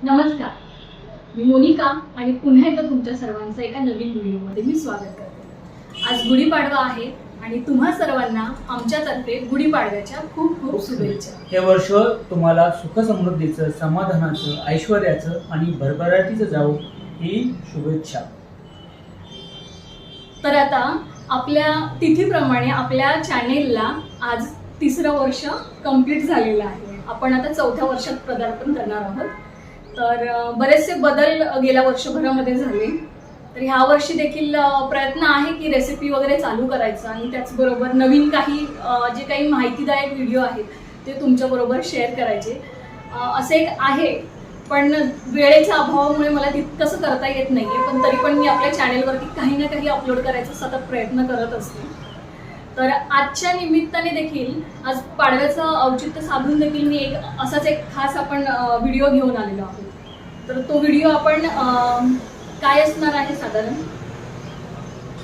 नमस्कार, मी मोनिका आणि पुन्हा एकदा तुमच्या सर्वांचं एका नवीन व्हिडिओमध्ये मी स्वागत करते। आज गुढीपाडवा आहे आणि तुम्हा सर्वांना आमच्यातर्फे गुढीपाडव्याच्या खूप खूप शुभेच्छा। हे वर्ष तुम्हाला सुख समृद्धीचं, समाधानाचं, ऐश्वर्याचं आणि भरभराटीचं जावो ही शुभेच्छा। तर आता आपल्या तिथीप्रमाणे आपल्या चॅनेलला आज 3रं वर्ष कंप्लीट झालेलं आहे। आपण आता 4थ्या वर्षात पदार्पण करणार आहोत। तर बरेचसे बदल गेल्या वर्षभरामध्ये झाले। तर ह्या वर्षी देखील प्रयत्न आहे की रेसिपी वगैरे चालू करायचा आणि त्याचबरोबर नवीन काही जे काही माहितीदायक व्हिडिओ आहेत ते तुमच्याबरोबर शेअर करायचे असे एक आहे। पण वेळेच्या अभावामुळे मला तितकंसं करता येत नाहीये, पण तरी पण मी आपल्या चॅनेलवरती काही ना काही अपलोड करायचा सतत प्रयत्न करत असते। तर आजच्या निमित्ताने देखील आज पाडव्याचं औचित्य साधून देखील मी असाच एक खास आपण व्हिडिओ घेऊन आलेलो आहोत। तर तो व्हिडिओ आपण काय असणार आहे साधारण?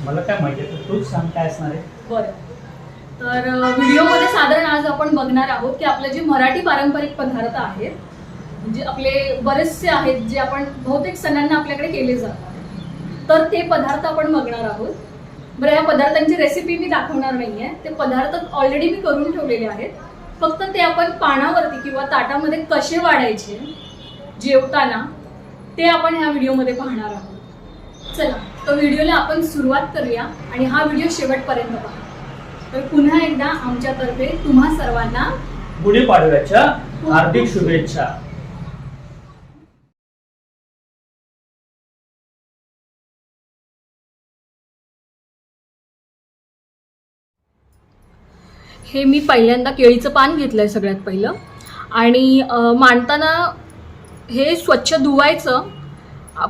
मला काय माहिती आहे, तूच सांग काय असणार आहे। बरं, तर व्हिडिओमध्ये साधारण आज आपण बघणार आहोत की आपले जे मराठी पारंपरिक पदार्थ आहेत, म्हणजे आपले बरेचसे आहेत जे आपण बहुतेक सणांना आपल्याकडे केले जातात, तर ते पदार्थ आपण बघणार आहोत। बरं, या पदार्थांची रेसिपी मी दाखवणार नाहीये, ते पदार्थ ऑलरेडी मी करून ठेवलेले आहेत। फक्त ते आपण पानावरती किंवा ताटामध्ये कसे वाढायचे जेवताना ते आपण ह्या व्हिडिओमध्ये पाहणार आहोत। चला, तो व्हिडिओला आपण सुरुवात करूया आणि हा व्हिडिओ शेवटपर्यंत पहा। तर पुन्हा एकदा आमच्यातर्फे तुम्हा सर्वांना गुढीपाडव्याच्या हार्दिक शुभेच्छा। हे मी पहिल्यांदा केळीचं पान घेतलंय सगळ्यात पहिलं, आणि मांडताना हे स्वच्छ धुवायचं,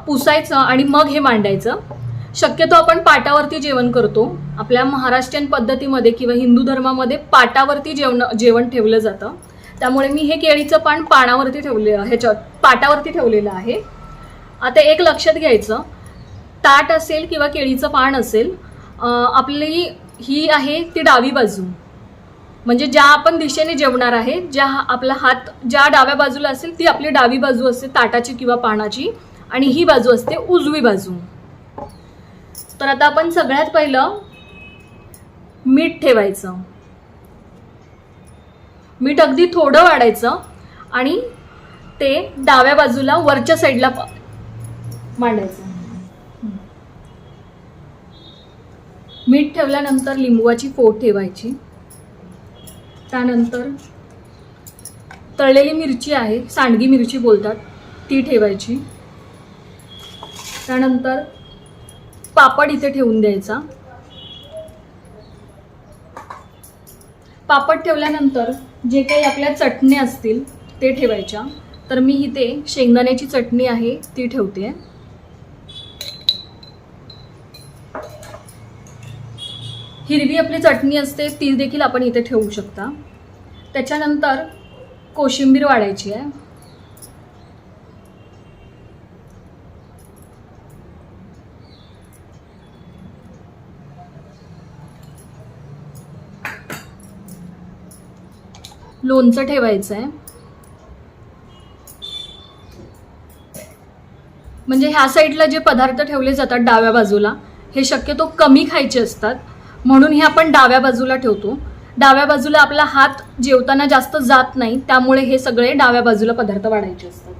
पुसायचं आणि मग हे मांडायचं। शक्यतो आपण पाटावरती जेवण करतो। आपल्या महाराष्ट्रीयन पद्धतीमध्ये किंवा हिंदू धर्मामध्ये पाटावरती जेवण ठेवलं जातं, त्यामुळे मी हे केळीचं पान पाटावरती ठेवलेलं आहे। आता एक लक्षात घ्यायचं, ताट असेल किंवा केळीचं पान असेल, आपली ही आहे ती डावी बाजू, म्हणजे ज्या आपण दिशेने जेवणार आहे, ज्या आपला हात ज्या डाव्या बाजूला असेल ती आपली डावी बाजू असते ताटाची किंवा पानाची, आणि ही बाजू असते उजवी बाजू। तर आता आपण सगळ्यात पहिलं मीठ ठेवायचं। मीठ अगदी थोडं वाढायचं आणि ते डाव्या बाजूला वरच्या साईडला मांडायचं। मीठ ठेवल्यानंतर लिंबूची फोड ठेवायची। त्यानंतर तळलेली मिरची आहे, सांडगी मिरची बोलतात, ती ठेवायची। त्यानंतर पापड इथे ठेवून द्यायचा। पापड ठेवल्यानंतर जे काही आपल्या चटण्या असतील ते ठेवायच्या। तर मी इथे शेंगदाण्याची चटणी आहे ती ठेवते। हिरवी आपली चटणी असते ती देखील आपण इथे ठेवू शकता। त्याच्यानंतर कोशिंबीर वाढायची आहे। लोणचं ठेवायचं आहे, म्हणजे ह्या साईडला जे पदार्थ ठेवले जातात डाव्या बाजूला हे शक्यतो कमी खायचे असतात, म्हणून हे आपण डाव्या बाजूला ठेवतो। डाव्या बाजूला आपला हात जेवताना जास्त जात नाही, त्यामुळे हे सगळे डाव्या बाजूला पदार्थ वाढायचे असतात।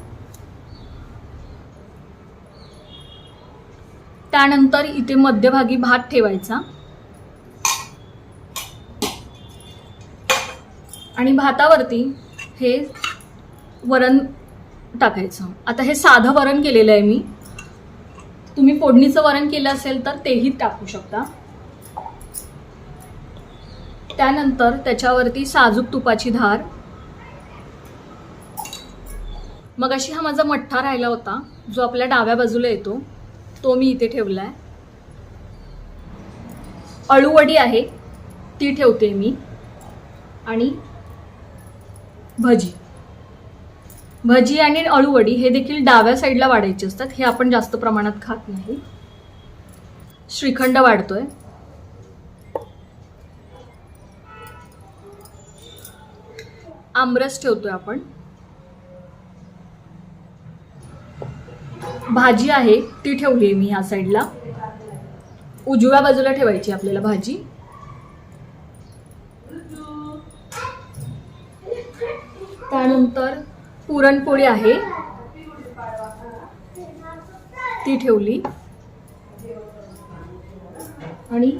त्यानंतर इथे मध्यभागी भात ठेवायचा आणि भातावरती हे वरण टाकायचं। आता हे साधं वरण केलेलं आहे मी, तुम्ही फोडणीचं वरण केलं असेल तर तेही टाकू शकता। त्यानंतर त्याच्यावरती साजूक तुपाची धार। मग अशी हा माझा मठ्ठा राहिला होता जो आपल्या डाव्या बाजूला येतो, तो मी इथे ठेवलाय। अळूवडी आहे ती ठेवते मी, आणि भजी आणि अळूवडी हे देखील डाव्या साईडला वाढायचे असतात, हे आपण जास्त प्रमाणात खात नाही। श्रीखंड वाढतोय। आमरस ठेवतोय आपण। भाजी आहे ती ठेवली आहे मी ह्या साईडला. उजव्या बाजूला ठेवायची आपल्याला भाजी. त्यानंतर पुरणपोळी आहे ती ठेवली आणि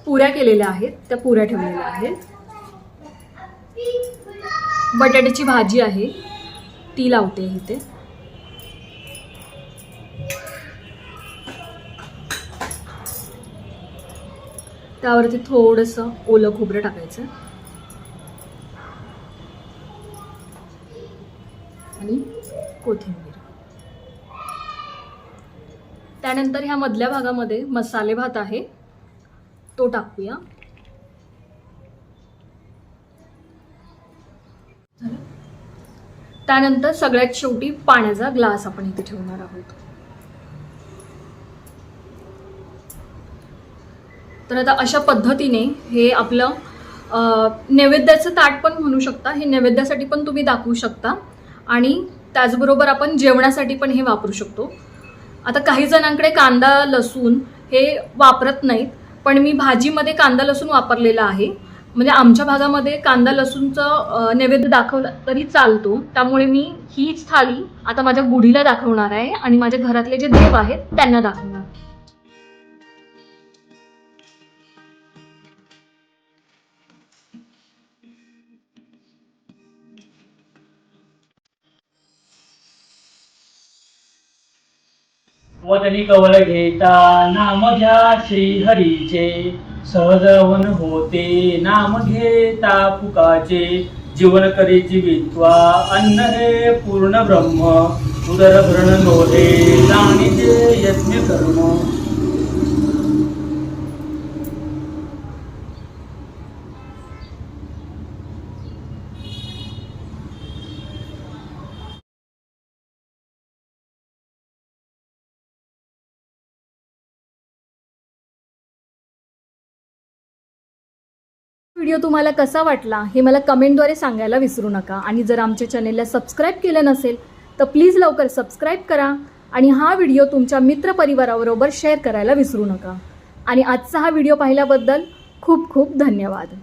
पुऱ्या केलेल्या आहेत त्या पुऱ्या ठेवलेल्या आहेत. बटाट्याची भाजी आहे ती लावते इथे. त्यावरती थोडंसं ओलं खोबरं टाकायचं आणि कोथिंबीर. त्यानंतर ह्या मधल्या भागामध्ये मसाले भात आहे तो टाकूया. त्यानंतर सगळ्यात शेवटी पाण्याचा ग्लास आपण इथे ठेवणार आहोत. तर आता अशा पद्धतीने हे आपलं नैवेद्याचं ताट पण म्हणू शकता. हे नैवेद्यासाठी पण तुम्ही दाखवू शकता आणि त्याचबरोबर आपण जेवणासाठी पण हे वापरू शकतो. आता काही जणांकडे कांदा लसूण हे वापरत नाहीत, पण मी भाजीमध्ये कांदा लसूण वापरलेला आहे. म्हणजे आमच्या भागामध्ये कांदा लसूणचं नैवेद्य दाखवलं तरी चालतो. त्यामुळे मी हीच थाळी आता माझ्या गुढीला दाखवणार आहे आणि माझ्या घरातले जे देव आहेत त्यांना दाखवणार. वदनी कवल घेता नाम घ्या श्री हरीचे, सहजवन होते नाम घेता फुकाचे. जीवन करी जीवित्वा अन्न हे पूर्ण ब्रह्म, उदर भरण नोहे जाणीते यज्ञ कर्म. व्हिडिओ तुम्हाला कसा वाटला हे मला कमेंटद्वारे सांगायला विसरू नका. आणि जर आमच्या चॅनेलला सबस्क्राईब केलं नसेल तर प्लीज लवकर सबस्क्राईब करा आणि हा व्हिडिओ तुमच्या मित्रपरिवाराबरोबर शेअर करायला विसरू नका. आणि आजचा हा व्हिडिओ पाहिल्याबद्दल खूप खूप धन्यवाद.